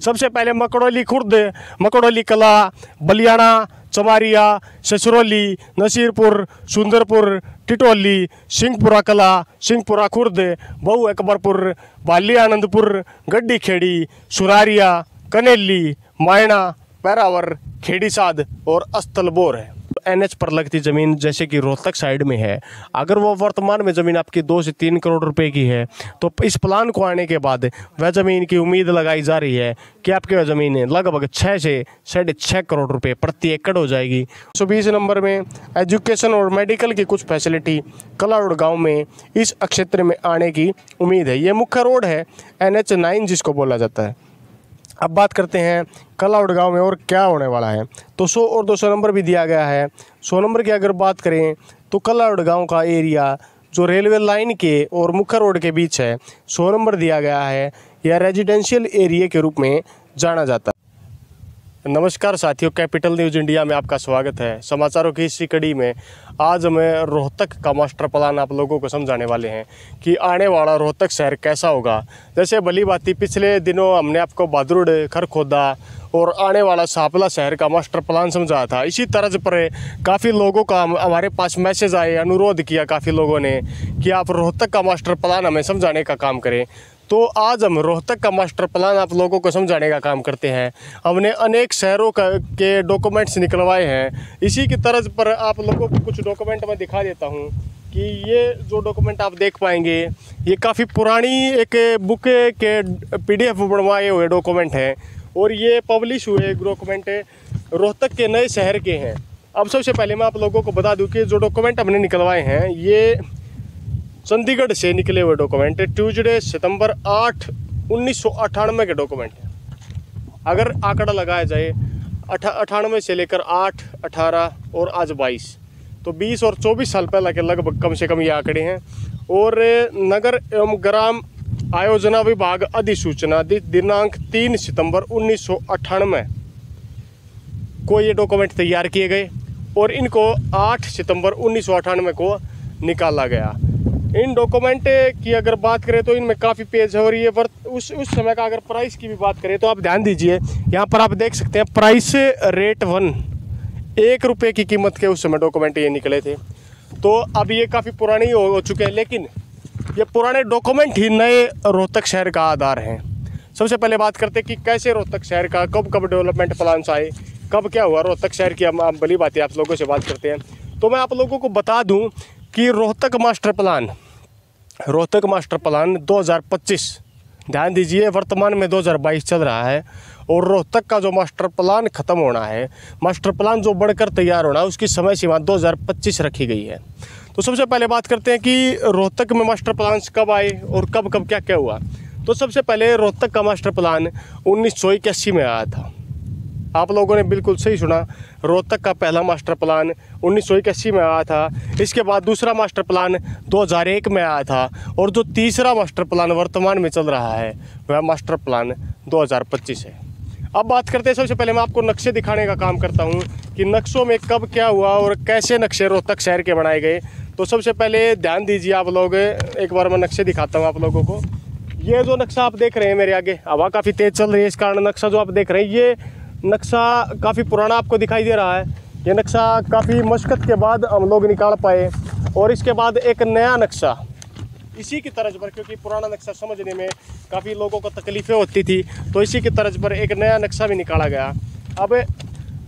सबसे पहले मकड़ौली खुर्द, मकड़ौली कला, बलियाना, चमारिया, ससरौली, नसीरपुर, सुंदरपुर, टिटौली, सिंहपुरा कला, सिंहपुरा खुर्द, बहु अकबरपुर, बाली आनंदपुर, गड्डी खेड़ी, सुरारिया, कनेली, मायना, पैरावर, खेड़ी साध और अस्तलबोर है। एनएच पर लगती ज़मीन जैसे कि रोहतक साइड में है, अगर वो वर्तमान में ज़मीन आपकी 2 से 3 करोड़ रुपए की है तो इस प्लान को आने के बाद वह ज़मीन की उम्मीद लगाई जा रही है कि आपकी वह ज़मीन लगभग 6 से 6.5 करोड़ रुपए प्रति एकड़ हो जाएगी। 120 नंबर में एजुकेशन और मेडिकल की कुछ फैसिलिटी कलाउड़ गाँव में इस क्षेत्र में आने की उम्मीद है। ये मुख्य रोड है NH 9 जिसको बोला जाता है। अब बात करते हैं कलाउड़ गांव में और क्या होने वाला है। तो 100 और 200 नंबर भी दिया गया है। 100 नंबर की अगर बात करें तो कलाउड़ गांव का एरिया जो रेलवे लाइन के और मुख्य रोड के बीच है, 100 नंबर दिया गया है। यह रेजिडेंशियल एरिया के रूप में जाना जाता है। नमस्कार साथियों, कैपिटल न्यूज़ इंडिया में आपका स्वागत है। समाचारों की इसी कड़ी में आज हमें रोहतक का मास्टर प्लान आप लोगों को समझाने वाले हैं कि आने वाला रोहतक शहर कैसा होगा। जैसे भली भांति पिछले दिनों हमने आपको बहादुर खरखोदा और आने वाला सापला शहर का मास्टर प्लान समझाया था। इसी तरह पर काफ़ी लोगों का हमारे पास मैसेज आए, अनुरोध किया काफ़ी लोगों ने कि आप रोहतक का मास्टर प्लान हमें समझाने का काम करें। तो आज हम रोहतक का मास्टर प्लान आप लोगों को समझाने का काम करते हैं। हमने अनेक शहरों के डॉक्यूमेंट्स निकलवाए हैं। इसी की तर्ज पर आप लोगों को कुछ डॉक्यूमेंट मैं दिखा देता हूं कि ये जो डॉक्यूमेंट आप देख पाएंगे ये काफ़ी पुरानी एक बुक के PDF बनवाए हुए डॉक्यूमेंट हैं और ये पब्लिश हुए डॉक्यूमेंट रोहतक के नए शहर के हैं। अब सबसे पहले मैं आप लोगों को बता दूं कि जो डॉक्यूमेंट हमने निकलवाए हैं ये चंडीगढ़ से निकले हुए डॉक्यूमेंट, ट्यूसडे सितंबर 8, 1998 के डॉक्यूमेंट है। अगर आंकड़ा लगाया जाए 98 से लेकर 8, 18 और आज 22, तो 20 और 24 साल पहले के लगभग कम से कम ये आंकड़े हैं। और नगर एवं ग्राम आयोजना विभाग अधिसूचना दिनांक 3 सितंबर 1998 को ये डॉक्यूमेंट तैयार किए गए और इनको 8 सितंबर 1998 को निकाला गया। इन डॉक्यूमेंट की अगर बात करें तो इनमें काफ़ी पेज है और ये उस समय का अगर प्राइस की भी बात करें तो आप ध्यान दीजिए, यहाँ पर आप देख सकते हैं प्राइस रेट 1 रुपये की कीमत के उस समय डॉक्यूमेंट ये निकले थे। तो अब ये काफ़ी पुराने हो चुके हैं, लेकिन ये पुराने डॉक्यूमेंट ही नए रोहतक शहर का आधार हैं। सबसे पहले बात करते हैं कि कैसे रोहतक शहर का कब कब डेवलपमेंट प्लान्स आए, कब क्या हुआ रोहतक शहर की। हम भली बातें आप लोगों से बात करते हैं। तो मैं आप लोगों को बता दूं कि रोहतक मास्टर प्लान 2025, ध्यान दीजिए वर्तमान में 2022 चल रहा है और रोहतक का जो मास्टर प्लान ख़त्म होना है, मास्टर प्लान जो बढ़कर तैयार होना है, उसकी समय सीमा 2025 रखी गई है। तो सबसे पहले बात करते हैं कि रोहतक में मास्टर प्लान्स कब आए और कब कब क्या क्या हुआ। तो सबसे पहले रोहतक का मास्टर प्लान 1981 में आया था। आप लोगों ने बिल्कुल सही सुना, रोहतक का पहला मास्टर प्लान 1981 में आया था। इसके बाद दूसरा मास्टर प्लान 2001 में आया था और जो तीसरा मास्टर प्लान वर्तमान में चल रहा है वह मास्टर प्लान 2025 है। अब बात करते हैं, सबसे पहले मैं आपको नक्शे दिखाने का काम करता हूं कि नक्शों में कब क्या हुआ और कैसे नक्शे रोहतक शहर के बनाए गए। तो सबसे पहले ध्यान दीजिए आप लोग, एक बार मैं नक्शे दिखाता हूँ आप लोगों को। ये जो नक्शा आप देख रहे हैं मेरे आगे, हवा काफ़ी तेज़ चल रही है, इस कारण नक्शा जो आप देख रहे हैं ये नक्शा काफ़ी पुराना आपको दिखाई दे रहा है। ये नक्शा काफ़ी मशक्क़त के बाद हम लोग निकाल पाए और इसके बाद एक नया नक्शा इसी की तर्ज पर, क्योंकि पुराना नक्शा समझने में काफ़ी लोगों को तकलीफ़ें होती थी, तो इसी की तर्ज पर एक नया नक्शा भी निकाला गया। अब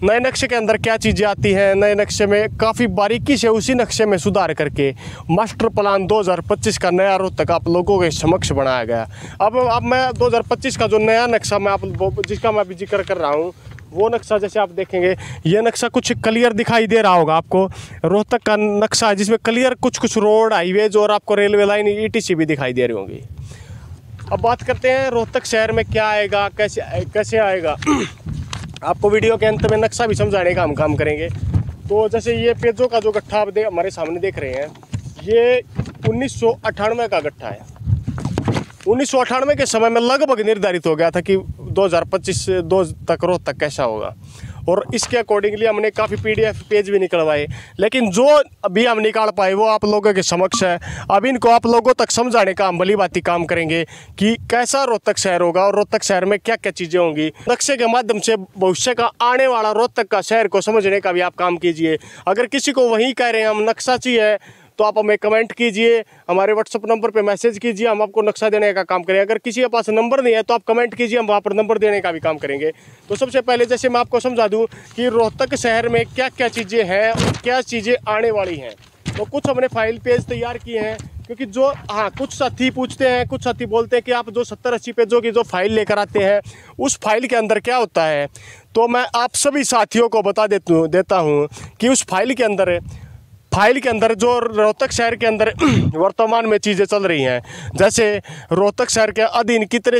नए नक्शे के अंदर क्या चीज़ें आती हैं, नए नक्शे में काफ़ी बारीकी से उसी नक्शे में सुधार करके मास्टर प्लान 2025 का नया रोहतक आप लोगों के समक्ष बनाया गया। अब मैं 2025 का जो नया नक्शा मैं जिसका मैं अभी जिक्र कर रहा हूँ, वो नक्शा जैसे आप देखेंगे ये नक्शा कुछ क्लियर दिखाई दे रहा होगा आपको। रोहतक का नक्शा है जिसमें क्लियर कुछ रोड, हाईवेज और आपको रेलवे लाइन ETC भी दिखाई दे रही होंगी। अब बात करते हैं रोहतक शहर में क्या आएगा, कैसे आएगा। आपको वीडियो के अंत में नक्शा भी समझाने का हम काम करेंगे। तो जैसे ये पेजों का जो गट्ठा आप हमारे सामने देख रहे हैं, ये 1998 का गट्ठा है। 1998 के समय में लगभग निर्धारित हो गया था कि 2025 तक रोहतक कैसा होगा और इसके अकॉर्डिंगली हमने काफ़ी PDF पेज भी निकलवाए, लेकिन जो अभी हम निकाल पाए वो आप लोगों के समक्ष है। अब इनको आप लोगों तक समझाने का हम भली भांति काम करेंगे कि कैसा रोहतक शहर होगा और रोहतक शहर में क्या क्या चीज़ें होंगी। नक्शे के माध्यम से भविष्य का आने वाला रोहतक का शहर को समझने का भी आप काम कीजिए। अगर किसी को वही कह रहे हैं हम नक्शा चाहिए तो आप हमें कमेंट कीजिए, हमारे व्हाट्सएप नंबर पे मैसेज कीजिए, हम आपको नक्शा देने का काम करेंगे। अगर किसी के पास नंबर नहीं है तो आप कमेंट कीजिए, हम वहाँ पर नंबर देने का भी काम करेंगे। तो सबसे पहले जैसे मैं आपको समझा दूँ कि रोहतक शहर में क्या क्या चीज़ें हैं और क्या चीज़ें आने वाली हैं। तो कुछ हमने फाइल पेज तैयार किए हैं, क्योंकि जो कुछ साथी पूछते हैं, कुछ साथी बोलते हैं कि आप जो 70-80 पेजों की जो फाइल लेकर आते हैं उस फाइल के अंदर क्या होता है। तो मैं आप सभी साथियों को बता देता हूँ कि उस फाइल के अंदर जो रोहतक शहर के अंदर वर्तमान में चीज़ें चल रही हैं, जैसे रोहतक शहर के अधीन कितने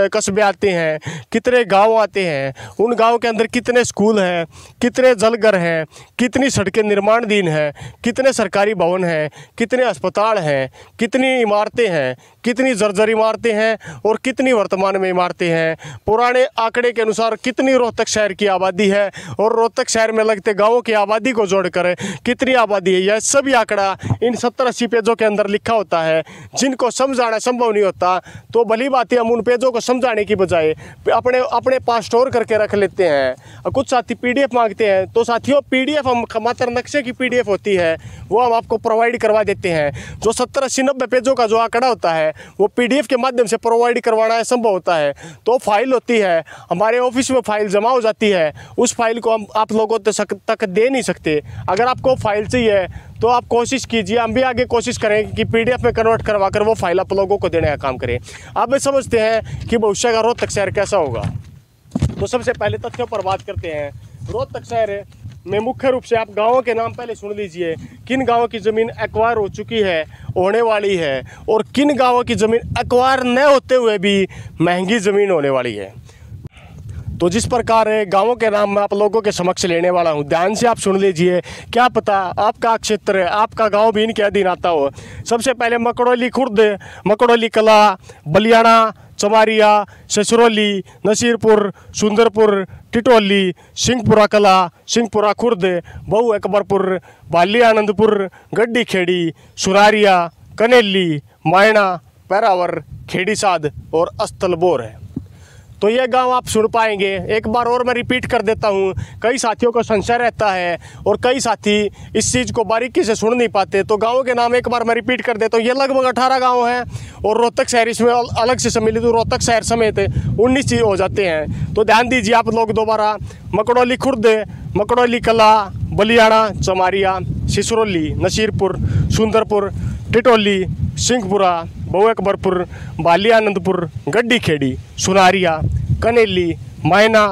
कस्बे आते हैं, कितने गांव आते हैं, उन गांव के अंदर कितने स्कूल हैं, कितने जलघर हैं, कितनी सड़कें निर्माणाधीन हैं, कितने सरकारी भवन हैं, कितने अस्पताल हैं, कितनी इमारतें हैं, कितनी जर्जर इमारतें हैं और कितनी वर्तमान में इमारतें हैं, पुराने आंकड़े के अनुसार कितनी रोहतक शहर की आबादी है और रोहतक शहर में लगते गाँवों की आबादी को जोड़कर कितनी आबादी है। यह सभी आंकड़ा इन 70-80 पेजों के अंदर लिखा होता है, जिनको समझाना संभव नहीं होता। तो भली बात है हम उन पेजों को समझाने की बजाय अपने पास स्टोर करके रख लेते हैं। कुछ साथी PDF मांगते हैं, तो साथियों PDF हम मात्र नक्शे की PDF होती है वो हम आपको प्रोवाइड करवा देते हैं। जो 70-80-90 पेजों का जो आंकड़ा होता है वो PDF के माध्यम से प्रोवाइड करवाना संभव होता है। तो फाइल होती है, हमारे ऑफिस में फाइल जमा हो जाती है, उस फाइल को हम आप लोगों तक दे नहीं सकते। अगर आपको फाइल चाहिए तो आप कोशिश कीजिए, हम भी आगे कोशिश करेंगे कि PDF में कन्वर्ट करवा कर वो फाइल आप लोगों को देने का काम करें। अब समझते हैं कि भविष्य का रोहतक शहर कैसा होगा। तो सबसे पहले तथ्यों पर बात करते हैं। रोहतक शहर में मुख्य रूप से आप गांवों के नाम पहले सुन लीजिए, किन गांवों की ज़मीन एक्वायर हो चुकी है, होने वाली है, और किन गांवों की ज़मीन एक्वायर न होते हुए भी महंगी ज़मीन होने वाली है। तो जिस प्रकार गांवों के नाम मैं आप लोगों के समक्ष लेने वाला हूं, ध्यान से आप सुन लीजिए, क्या पता आपका क्षेत्र, आपका गांव भी इनके अधीन आता हो। सबसे पहले मकड़ौली खुर्द, मकड़ौली कला, बलियाना, चमारिया, ससरौली, नसीरपुर, सुंदरपुर, टिटौली, सिंहपुरा कला, सिंहपुरा खुर्द, बहु अकबरपुर, बाली आनंदपुर, गड्डी खेड़ी, सुरारिया, कनेली, मायना, पैरावर, खेड़ी साध और अस्तलबोर है। तो ये गांव आप सुन पाएंगे। एक बार और मैं रिपीट कर देता हूँ, कई साथियों को संशय रहता है और कई साथी इस चीज़ को बारीकी से सुन नहीं पाते। तो गाँव के नाम एक बार मैं रिपीट कर देता हूँ। ये लगभग 18 गांव हैं और रोहतक शहर इसमें अलग से सम्मिलित, तो रोहतक शहर समेत 19 चीज़ हो जाते हैं। तो ध्यान दीजिए आप लोग दोबारा, मकड़ौली खुर्द, मकड़ौली कला, बलियाना, चमारिया, सिसरौली, नसीरपुर, सुंदरपुर, टिटौली, सिंहपुरा, बहु अकबरपुर, बाली आनंदपुर, गड्डी खेड़ी, सुनारिया, कनेली, मायना,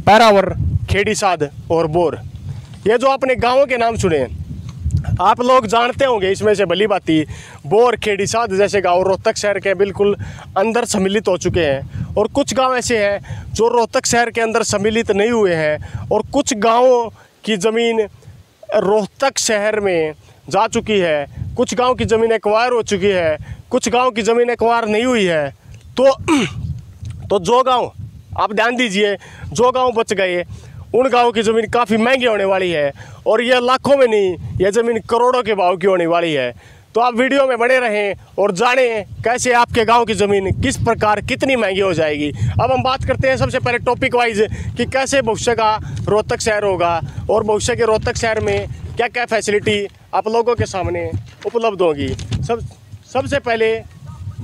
पैरावर, खेड़ी साध और बोर। ये जो आपने गांवों के नाम सुने आप लोग जानते होंगे, इसमें से भली बाती बोर, खेड़ी साध जैसे गांव रोहतक शहर के बिल्कुल अंदर सम्मिलित हो चुके हैं, और कुछ गांव ऐसे हैं जो रोहतक शहर के अंदर सम्मिलित नहीं हुए हैं, और कुछ गांवों की ज़मीन रोहतक शहर में जा चुकी है, कुछ गांव की ज़मीन एक्वायर हो चुकी है, कुछ गांव की ज़मीन एक्वायर नहीं हुई है। तो जो गांव, आप ध्यान दीजिए, जो गांव बच गए उन गांवों की ज़मीन काफ़ी महंगी होने वाली है, और यह लाखों में नहीं, यह ज़मीन करोड़ों के भाव की होने वाली है। तो आप वीडियो में बने रहें और जानें कैसे आपके गांव की ज़मीन किस प्रकार कितनी महंगी हो जाएगी। अब हम बात करते हैं सबसे पहले टॉपिक वाइज कि कैसे भविष्य का रोहतक शहर होगा और भविष्य के रोहतक शहर में क्या क्या फैसिलिटी आप लोगों के सामने उपलब्ध होगी। सबसे पहले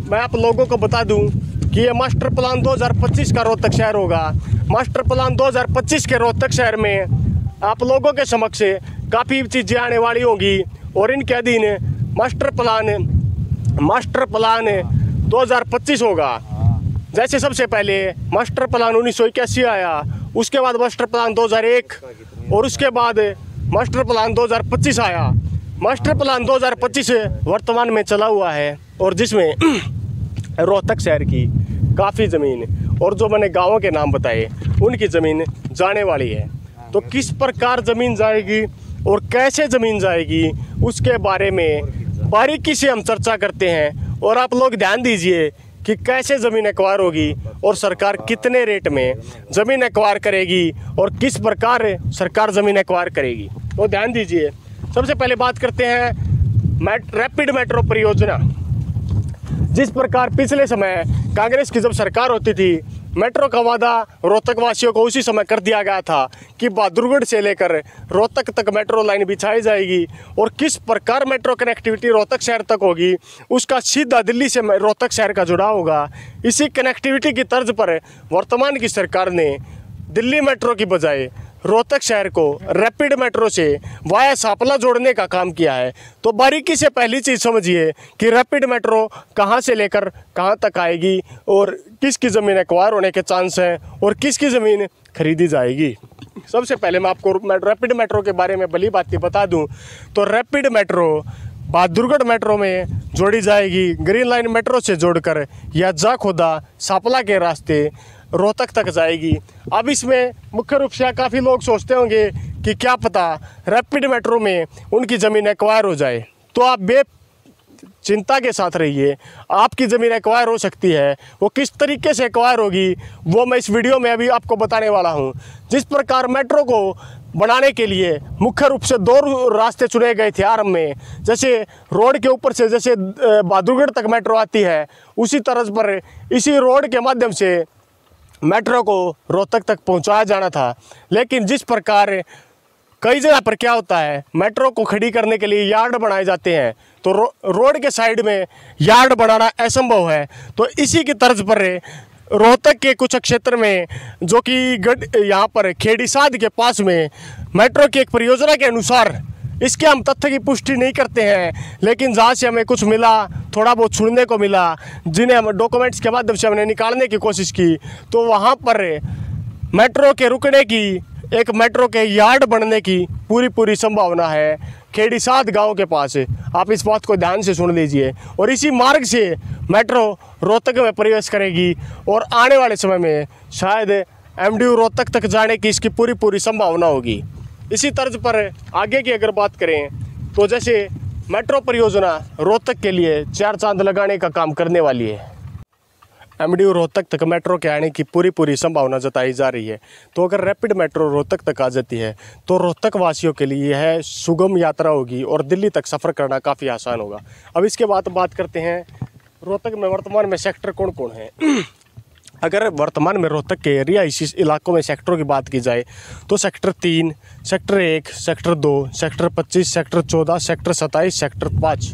मैं आप लोगों को बता दूं कि ये मास्टर प्लान 2025 का रोहतक शहर होगा। मास्टर प्लान 2025 के रोहतक शहर में आप लोगों के समक्ष काफ़ी चीज़ें आने वाली होंगी, और इनके अधीन मास्टर प्लान 2025 होगा। जैसे सबसे पहले मास्टर प्लान 1981 आया, उसके बाद मास्टर प्लान 2001 और उसके बाद मास्टर प्लान 2025 आया। मास्टर प्लान 2025 वर्तमान में चला हुआ है, और जिसमें रोहतक शहर की काफ़ी ज़मीन और जो मैंने गाँवों के नाम बताए उनकी ज़मीन जाने वाली है। तो किस प्रकार ज़मीन जाएगी और कैसे ज़मीन जाएगी उसके बारे में बारीकी से हम चर्चा करते हैं। और आप लोग ध्यान दीजिए कि कैसे ज़मीन एक्वायर होगी और सरकार कितने रेट में ज़मीन एक्वायर करेगी और किस प्रकार सरकार ज़मीन एक्वायर करेगी। तो ध्यान दीजिए, सबसे पहले बात करते हैं रैपिड मेट्रो परियोजना। जिस प्रकार पिछले समय कांग्रेस की जब सरकार होती थी, मेट्रो का वादा रोहतक वासियों को उसी समय कर दिया गया था कि बहादुरगढ़ से लेकर रोहतक तक मेट्रो लाइन बिछाई जाएगी और किस प्रकार मेट्रो कनेक्टिविटी रोहतक शहर तक होगी, उसका सीधा दिल्ली से रोहतक शहर का जुड़ाव होगा। इसी कनेक्टिविटी की तर्ज पर वर्तमान की सरकार ने दिल्ली मेट्रो की बजाय रोहतक शहर को रैपिड मेट्रो से वाया सापला जोड़ने का काम किया है। तो बारीकी से पहली चीज़ समझिए कि रैपिड मेट्रो कहां से लेकर कहां तक आएगी और किसकी ज़मीन एक्वायर होने के चांस हैं और किसकी ज़मीन खरीदी जाएगी। सबसे पहले मैं आपको रैपिड मेट्रो के बारे में भली बात बता दूं तो रैपिड मेट्रो बहादुरगढ़ मेट्रो में जोड़ी जाएगी, ग्रीन लाइन मेट्रो से जोड़कर या जाखोदा सापला के रास्ते रोहतक तक जाएगी। अब इसमें मुख्य रूप से काफ़ी लोग सोचते होंगे कि क्या पता रैपिड मेट्रो में उनकी ज़मीन एक्वायर हो जाए, तो आप चिंता के साथ रहिए, आपकी ज़मीन एक्वायर हो सकती है। वो किस तरीके से एक्वायर होगी वो मैं इस वीडियो में अभी आपको बताने वाला हूँ। जिस प्रकार मेट्रो को बनाने के लिए मुख्य रूप से 2 रास्ते चुने गए थे आरंभ में, जैसे रोड के ऊपर से जैसे बहादुरगढ़ तक मेट्रो आती है, उसी तरह पर इसी रोड के माध्यम से मेट्रो को रोहतक तक पहुंचाया जाना था। लेकिन जिस प्रकार कई जगह पर क्या होता है, मेट्रो को खड़ी करने के लिए यार्ड बनाए जाते हैं, तो रोड के साइड में यार्ड बनाना असंभव है। तो इसी की तर्ज पर रोहतक के कुछ क्षेत्र में जो कि यहाँ पर खेड़ी साध के पास में मेट्रो की एक परियोजना के अनुसार, इसके हम तथ्य की पुष्टि नहीं करते हैं, लेकिन जहाँ से हमें कुछ मिला, थोड़ा बहुत सुनने को मिला, जिन्हें हम डॉक्यूमेंट्स के माध्यम से हमने निकालने की कोशिश की, तो वहाँ पर मेट्रो के रुकने की, एक मेट्रो के यार्ड बनने की पूरी संभावना है खेड़ी साध गांव के पास। आप इस बात को ध्यान से सुन लीजिए। और इसी मार्ग से मेट्रो रोहतक में प्रवेश करेगी और आने वाले समय में शायद एमडीयू रोहतक तक जाने की इसकी पूरी संभावना होगी। इसी तर्ज पर आगे की अगर बात करें तो जैसे मेट्रो परियोजना रोहतक के लिए 4 चांद लगाने का काम करने वाली है। एमडीयू रोहतक तक मेट्रो के आने की पूरी संभावना जताई जा रही है। तो अगर रैपिड मेट्रो रोहतक तक आ जाती है तो रोहतक वासियों के लिए यह सुगम यात्रा होगी और दिल्ली तक सफ़र करना काफ़ी आसान होगा। अब इसके बाद बात करते हैं रोहतक में वर्तमान में सेक्टर कौन कौन है। अगर वर्तमान में रोहतक के रिहायशी इलाकों में सेक्टरों की बात की जाए तो sector 3, sector 1, sector 2, sector 25, sector 14, sector 27, sector 5,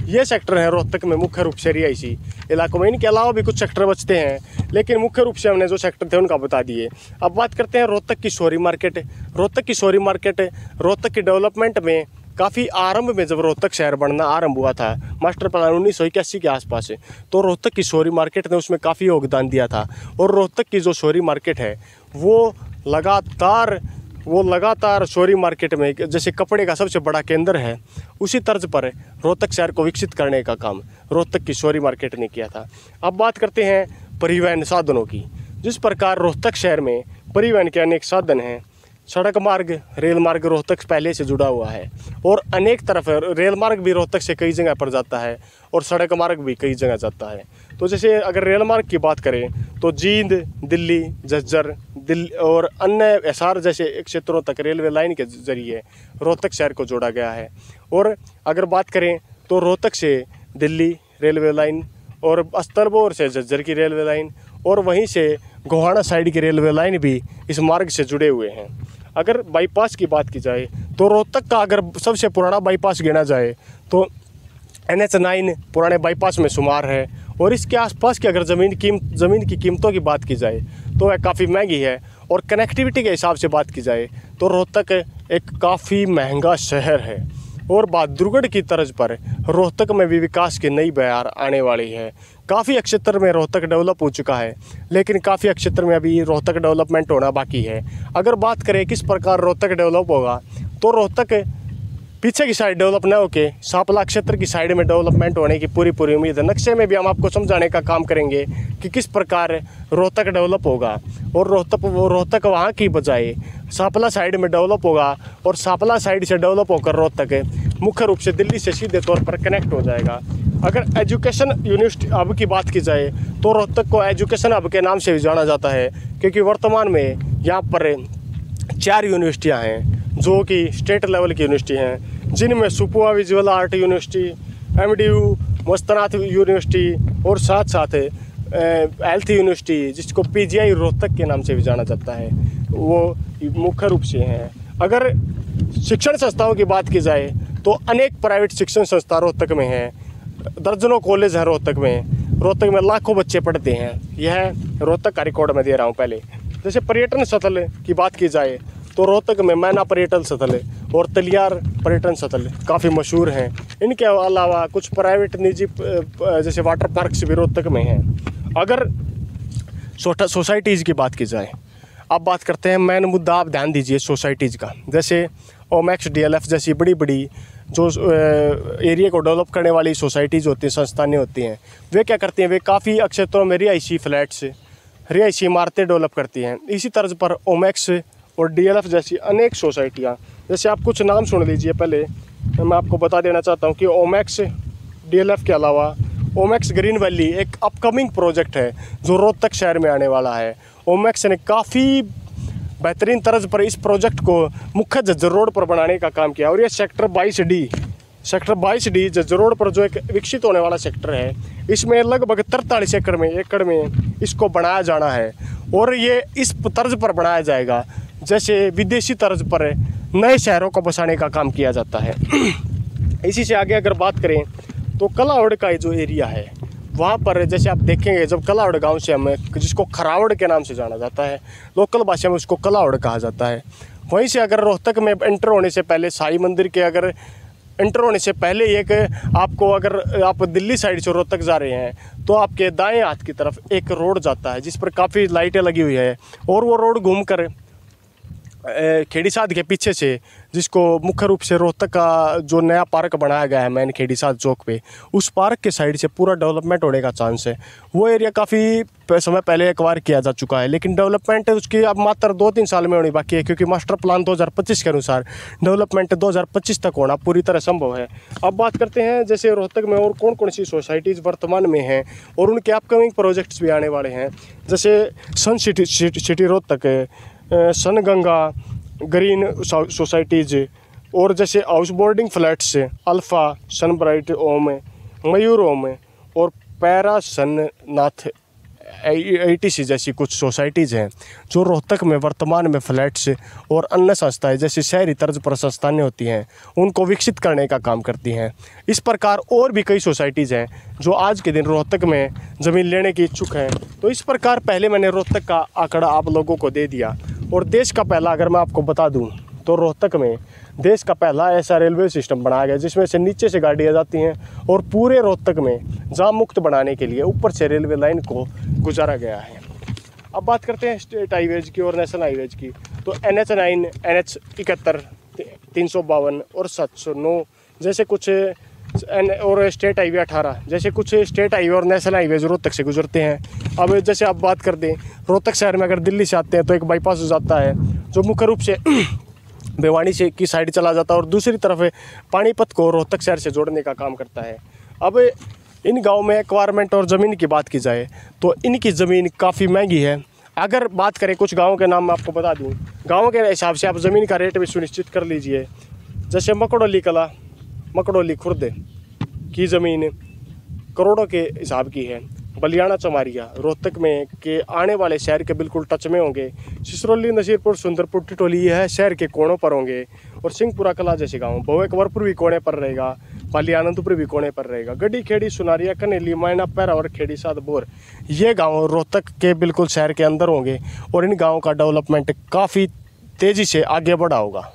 ये सेक्टर हैं रोहतक में मुख्य रूप से रिहायशी इलाकों में। इनके अलावा भी कुछ सेक्टर बचते हैं, लेकिन मुख्य रूप से हमने जो सेक्टर थे उनका बता दिए। अब बात करते हैं रोहतक की शहरी मार्केट। रोहतक की शहरी मार्केट रोहतक की डेवलपमेंट में काफ़ी आरंभ में, जब रोहतक शहर बनना आरंभ हुआ था मास्टर प्लान 1981 के आसपास, तो रोहतक की शहरी मार्केट ने उसमें काफ़ी योगदान दिया था। और रोहतक की जो शहरी मार्केट है वो लगातार शहरी मार्केट में जैसे कपड़े का सबसे बड़ा केंद्र है, उसी तर्ज पर रोहतक शहर को विकसित करने का काम रोहतक की शहरी मार्केट ने किया था। अब बात करते हैं परिवहन साधनों की। जिस प्रकार रोहतक शहर में परिवहन के अनेक साधन हैं, सड़क मार्ग, रेल मार्ग रोहतक पहले से जुड़ा हुआ है और अनेक तरफ रेल मार्ग भी रोहतक से कई जगह पर जाता है और सड़क मार्ग भी कई जगह जाता है। तो जैसे अगर रेल मार्ग की बात करें तो जींद, दिल्ली, झज्जर, दिल्ली और अन्य एसार जैसे क्षेत्रों तक रेलवे लाइन के जरिए रोहतक शहर को जोड़ा गया है। और अगर बात करें तो रोहतक से दिल्ली रेलवे लाइन और अस्तरबोर से झज्जर की रेलवे लाइन और वहीं से गोहाना साइड की रेलवे लाइन भी इस मार्ग से जुड़े हुए हैं। अगर बाईपास की बात की जाए तो रोहतक का अगर सबसे पुराना बाईपास गिना जाए तो NH9 पुराने बाईपास में शुमार है। और इसके आसपास की अगर ज़मीन की कीमतों की बात की जाए तो वह काफ़ी महंगी है। और कनेक्टिविटी के हिसाब से बात की जाए तो रोहतक एक काफ़ी महंगा शहर है। और बहादुरगढ़ की तर्ज पर रोहतक में भी विकास की नई बयार आने वाली है। काफ़ी क्षेत्र में रोहतक डेवलप हो चुका है, लेकिन काफ़ी क्षेत्र में अभी रोहतक डेवलपमेंट होना बाकी है। अगर बात करें किस प्रकार रोहतक डेवलप होगा तो रोहतक पीछे की साइड डेवलप न होके सापला क्षेत्र की साइड में डेवलपमेंट होने की पूरी उम्मीद है। नक्शे में भी हम आपको समझाने का काम करेंगे कि किस प्रकार रोहतक डेवलप होगा। और रोहतक वहाँ की बजाय सापला साइड में डेवलप होगा और सापला साइड से डेवलप होकर रोहतक मुख्य रूप से दिल्ली से सीधे तौर पर कनेक्ट हो जाएगा। अगर एजुकेशन यूनिवर्सिटी हब की बात की जाए तो रोहतक को एजुकेशन हब के नाम से भी जाना जाता है, क्योंकि वर्तमान में यहाँ पर 4 यूनिवर्सिटियाँ हैं जो कि स्टेट लेवल की यूनिवर्सिटी हैं, जिनमें सुपुआ visual art university, MDU Mastnath university और साथ साथ हेल्थ यूनिवर्सिटी जिसको PGI रोहतक के नाम से भी जाना जाता है, वो मुख्य रूप से हैं। अगर शिक्षण संस्थाओं की बात की जाए तो अनेक प्राइवेट शिक्षण संस्था रोहतक में हैं, दर्जनों कॉलेज हैं रोहतक में लाखों बच्चे पढ़ते हैं। यह रोहतक का रिकॉर्ड मैं दे रहा हूँ। पहले जैसे पर्यटन स्थल की बात की जाए तो रोहतक में मैना पर्यटन स्थल और तलियार पर्यटन स्थल काफ़ी मशहूर हैं। इनके अलावा कुछ प्राइवेट निजी जैसे वाटर पार्क्स भी रोहतक में हैं। अगर सोसाइटीज़ की बात की जाए, अब बात करते हैं मेन मुद्दा, आप ध्यान दीजिए सोसाइटीज़ का। जैसे ओमैक्स DLF जैसी बड़ी बड़ी जो एरिया को डेवलप करने वाली सोसाइटीज़ होती हैं, संस्थानें होती हैं, वे क्या करती हैं, वे काफ़ी क्षेत्रों में रिहायशी फ्लैट्स, रिहायशी इमारतें डेवलप करती हैं। इसी तर्ज पर ओमैक्स और DLF जैसी अनेक सोसाइटियाँ, जैसे आप कुछ नाम सुन लीजिए। पहले मैं आपको बता देना चाहता हूँ कि ओमैक्स DLF के अलावा ओमैक्स ग्रीन वैली एक अपकमिंग प्रोजेक्ट है जो रोहतक शहर में आने वाला है। ओमैक्स ने काफ़ी बेहतरीन तर्ज पर इस प्रोजेक्ट को मुख्य झज्जर रोड पर बनाने का काम किया और ये सेक्टर 22D झज्जर रोड पर जो एक विकसित होने वाला सेक्टर है, इसमें लगभग 43 एकड़ में इसको बनाया जाना है। और ये इस तर्ज पर बनाया जाएगा जैसे विदेशी तर्ज पर नए शहरों को बसाने का काम किया जाता है। इसी से आगे अगर बात करें तो कलावड़ का जो एरिया है, वहाँ पर जैसे आप देखेंगे, जब कलावड़ गांव से हमें, जिसको खरावड़ के नाम से जाना जाता है, लोकल भाषा में उसको कलावड़ कहा जाता है, वहीं से अगर रोहतक में एंटर होने से पहले, साई मंदिर के अगर एंटर होने से पहले एक आपको, अगर आप दिल्ली साइड से रोहतक जा रहे हैं तो आपके दाएं हाथ की तरफ एक रोड जाता है जिस पर काफ़ी लाइटें लगी हुई है, और वो रोड घूमकर खेड़ी साध के पीछे से, जिसको मुख्य रूप से रोहतक का जो नया पार्क बनाया गया है मेन खेड़ी साध चौक पे, उस पार्क के साइड से पूरा डेवलपमेंट होने का चांस है। वो एरिया काफ़ी समय पहले एक्वायर किया जा चुका है, लेकिन डेवलपमेंट उसकी अब मात्र 2-3 साल में होनी बाकी है, क्योंकि मास्टर प्लान 2025 के अनुसार डेवलपमेंट 2025 तक होना पूरी तरह संभव है। अब बात करते हैं जैसे रोहतक में और कौन कौन सी सोसाइटीज़ वर्तमान में हैं और उनके अपकमिंग प्रोजेक्ट्स भी आने वाले हैं। जैसे सन सिटी रोहतक, सन गंगा ग्रीन सोसाइटीज़, और जैसे हाउस बोर्डिंग फ्लैट्स अल्फ़ा, सनब्राइट ओम, मयूर ओम और पैरा सननाथ ATC जैसी कुछ सोसाइटीज़ हैं जो रोहतक में वर्तमान में फ्लैट्स और अन्य संस्थाएं जैसे शहरी तर्ज पर संस्थानें होती हैं उनको विकसित करने का काम करती हैं। इस प्रकार और भी कई सोसाइटीज़ हैं जो आज के दिन रोहतक में ज़मीन लेने की इच्छुक हैं। तो इस प्रकार पहले मैंने रोहतक का आंकड़ा आप लोगों को दे दिया। और देश का पहला, अगर मैं आपको बता दूँ तो रोहतक में देश का पहला ऐसा रेलवे सिस्टम बनाया गया जिसमें से नीचे से गाड़ियाँ जाती हैं और पूरे रोहतक में जाम मुक्त बनाने के लिए ऊपर से रेलवे लाइन को गुजारा गया है। अब बात करते हैं स्टेट हाईवेज की और नेशनल हाईवेज की। तो NH9, NH 71, 352 और 709 जैसे कुछ, और स्टेट हाईवे 18 जैसे कुछ स्टेट हाईवे और नेशनल हाईवेज रोहतक से गुजरते हैं। अब जैसे आप बात कर दें रोहतक शहर में अगर दिल्ली से आते हैं तो एक बाईपास हो जाता है जो मुख्य रूप से भिवानी से की साइड चला जाता है और दूसरी तरफ पानीपत को रोहतक शहर से जोड़ने का काम करता है। अब इन गाँव में एक्वायरमेंट और ज़मीन की बात की जाए तो इनकी ज़मीन काफ़ी महंगी है। अगर बात करें कुछ गाँवों के नाम मैं आपको बता दूँ, गाँव के हिसाब से आप ज़मीन का रेट भी सुनिश्चित कर लीजिए। जैसे मकड़ोली कला, मकड़ोली खुर्द की ज़मीन करोड़ों के हिसाब की है। बलियाना चमारिया रोहतक में के आने वाले शहर के बिल्कुल टच में होंगे। सिसरौली, नसीरपुर, सुंदरपुर, टिटोली यह शहर के कोनों पर होंगे। और सिंहपुरा कला जैसे गाँव भवेकवरपुर भी कोने पर रहेगा, पाली आनंदपुर भी कोने पर रहेगा। गड्डी, खेड़ी, सुनारिया, कनेली, मैना, पैरा और खेड़ी साध बोर ये गाँव रोहतक के बिल्कुल शहर के अंदर होंगे और इन गाँव का डेवलपमेंट काफ़ी तेज़ी से आगे बढ़ा होगा।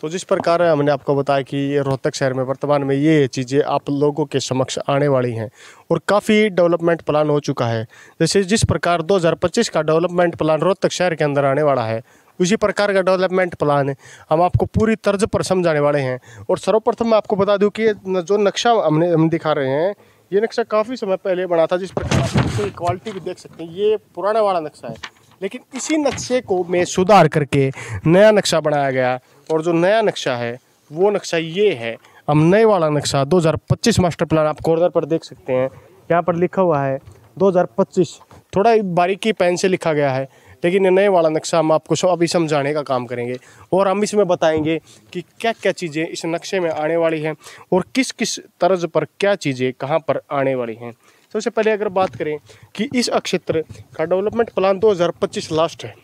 तो जिस प्रकार हमने आपको बताया कि ये रोहतक शहर में वर्तमान में ये चीज़ें आप लोगों के समक्ष आने वाली हैं और काफ़ी डेवलपमेंट प्लान हो चुका है। जैसे जिस प्रकार 2025 का डेवलपमेंट प्लान रोहतक शहर के अंदर आने वाला है, उसी प्रकार का डेवलपमेंट प्लान हम आपको पूरी तर्ज पर समझाने वाले हैं। और सर्वप्रथम मैं आपको बता दूं कि जो नक्शा हम दिखा रहे हैं, ये नक्शा काफ़ी समय पहले बना था। जिस प्रकार आप इसकी क्वालिटी भी देख सकते हैं, ये पुराना वाला नक्शा है, लेकिन इसी नक्शे को में सुधार करके नया नक्शा बनाया गया। और जो नया नक्शा है वो नक्शा ये है, हम नए वाला नक्शा 2025 मास्टर प्लान आप कॉर्नर पर देख सकते हैं, यहाँ पर लिखा हुआ है 2025, थोड़ा बारीकी पेन से लिखा गया है, लेकिन ये नए वाला नक्शा हम आपको अभी समझाने का काम करेंगे और हम इसमें बताएंगे कि क्या क्या चीज़ें इस नक्शे में आने वाली हैं और किस किस तर्ज पर क्या चीज़ें कहाँ पर आने वाली हैं। सबसे पहले अगर बात करें कि इस क्षेत्र का डेवलपमेंट प्लान 2025 लास्ट है,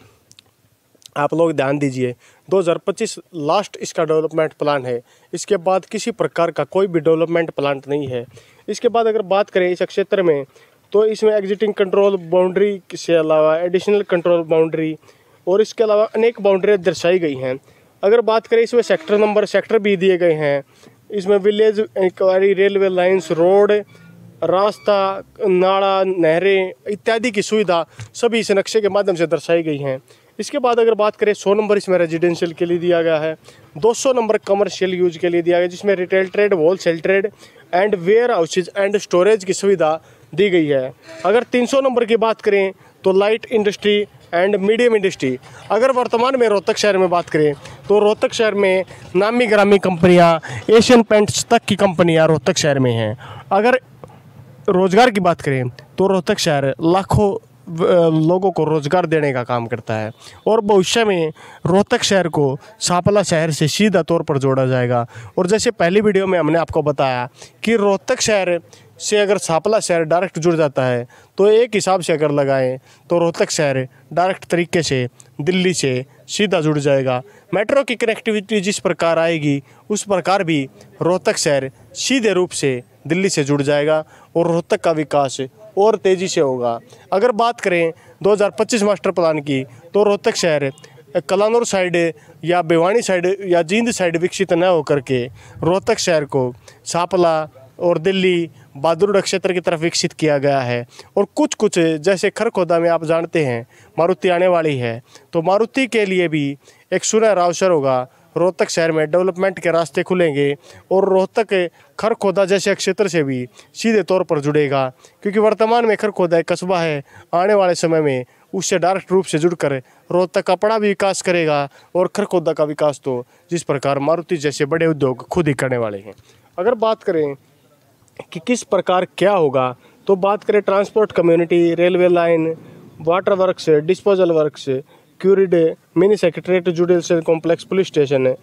आप लोग ध्यान दीजिए, 2025 लास्ट इसका डेवलपमेंट प्लान है। इसके बाद किसी प्रकार का कोई भी डेवलपमेंट प्लान नहीं है। इसके बाद अगर बात करें इस क्षेत्र में, तो इसमें एग्जिटिंग कंट्रोल बाउंड्री से अलावा एडिशनल कंट्रोल बाउंड्री और इसके अलावा अनेक बाउंड्रियाँ दर्शाई गई हैं। अगर बात करें इसमें सेक्टर भी दिए गए हैं। इसमें village enquiry, railway lines, road, रास्ता, नाला, नहरें इत्यादि की सुविधा सभी इस नक्शे के माध्यम से दर्शाई गई हैं। इसके बाद अगर बात करें 100 नंबर इसमें रेजिडेंशियल के लिए दिया गया है, 200 नंबर कमर्शियल यूज के लिए दिया गया, जिसमें retail trade, wholesale trade and warehouses and storage की सुविधा दी गई है। अगर 300 नंबर की बात करें तो light industry and medium industry. अगर वर्तमान में रोहतक शहर में बात करें तो रोहतक शहर में नामी ग्रामी कंपनियां, एशियन पेंट्स तक की कंपनियां रोहतक शहर में हैं। अगर रोज़गार की बात करें तो रोहतक शहर लाखों लोगों को रोज़गार देने का काम करता है और भविष्य में रोहतक शहर को सांपला शहर से सीधा तौर पर जोड़ा जाएगा। और जैसे पहली वीडियो में हमने आपको बताया कि रोहतक शहर से अगर सांपला शहर डायरेक्ट जुड़ जाता है तो एक हिसाब से अगर लगाएं तो रोहतक शहर डायरेक्ट तरीके से दिल्ली से सीधा जुड़ जाएगा। मेट्रो की कनेक्टिविटी जिस प्रकार आएगी उस प्रकार भी रोहतक शहर सीधे रूप से दिल्ली से जुड़ जाएगा और रोहतक का विकास और तेज़ी से होगा। अगर बात करें 2025 मास्टर प्लान की तो रोहतक शहर कलानौर साइड या भिवानी साइड या जींद साइड विकसित न होकर के रोहतक शहर को सांपला और दिल्ली बहादुरगढ़ क्षेत्र की तरफ विकसित किया गया है। और कुछ जैसे खरखोदा में आप जानते हैं मारुति आने वाली है, तो मारुति के लिए भी एक सुनहरा अवसर होगा। रोहतक शहर में डेवलपमेंट के रास्ते खुलेंगे और रोहतक खरखोदा जैसे क्षेत्र से भी सीधे तौर पर जुड़ेगा, क्योंकि वर्तमान में खरखोदा एक कस्बा है। आने वाले समय में उससे डायरेक्ट रूप से जुड़कर रोहतक अपना भी विकास करेगा और खरखोदा का विकास तो जिस प्रकार मारुति जैसे बड़े उद्योग खुद ही करने वाले हैं। अगर बात करें कि किस प्रकार क्या होगा तो बात करें transport community, railway line, water works, disposal works, क्यूरिड, mini secretariat, judicial complex, police station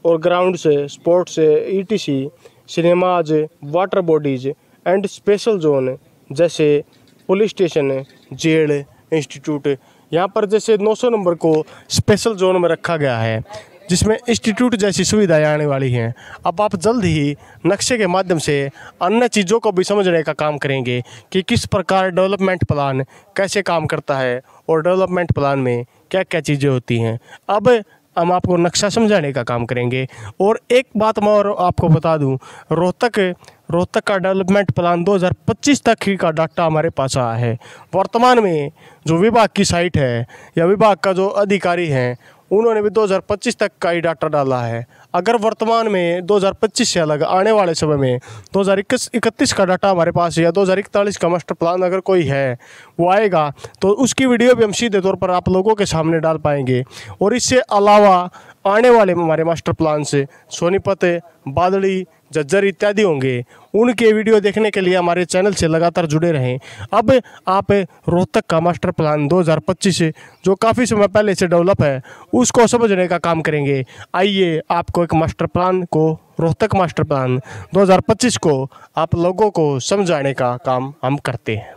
और ग्राउंड से, sports, ETC, cinemas, water bodies and special zone जैसे पुलिस स्टेशन, जेल, इंस्टीट्यूट। यहाँ पर जैसे 900 नंबर को स्पेशल जोन में रखा गया है जिसमें इंस्टीट्यूट जैसी सुविधाएं आने वाली हैं। अब आप जल्द ही नक्शे के माध्यम से अन्य चीज़ों को भी समझने का काम करेंगे कि किस प्रकार डेवलपमेंट प्लान कैसे काम करता है और डेवलपमेंट प्लान में क्या क्या चीज़ें होती हैं। अब हम आपको नक्शा समझाने का काम करेंगे। और एक बात मैं और आपको बता दूं, रोहतक का डेवलपमेंट प्लान 2025 तक ही का डाटा हमारे पास आया है। वर्तमान में जो विभाग की साइट है या विभाग का जो अधिकारी हैं उन्होंने भी 2025 तक का ही डाटा डाला है। अगर वर्तमान में 2025 से अलग आने वाले समय में 2031 का डाटा हमारे पास या 2041 का मास्टर प्लान अगर कोई है वो आएगा तो उसकी वीडियो भी हम सीधे तौर पर आप लोगों के सामने डाल पाएंगे। और इससे अलावा आने वाले हमारे मास्टर प्लान से सोनीपत, बादड़ी, झज्जर इत्यादि होंगे, उनके वीडियो देखने के लिए हमारे चैनल से लगातार जुड़े रहें। अब आप रोहतक का मास्टर प्लान 2025 जो काफ़ी समय पहले से डेवलप है उसको समझने का काम करेंगे। आइए आपको एक मास्टर प्लान को, रोहतक मास्टर प्लान 2025 को आप लोगों को समझाने का काम हम करते हैं।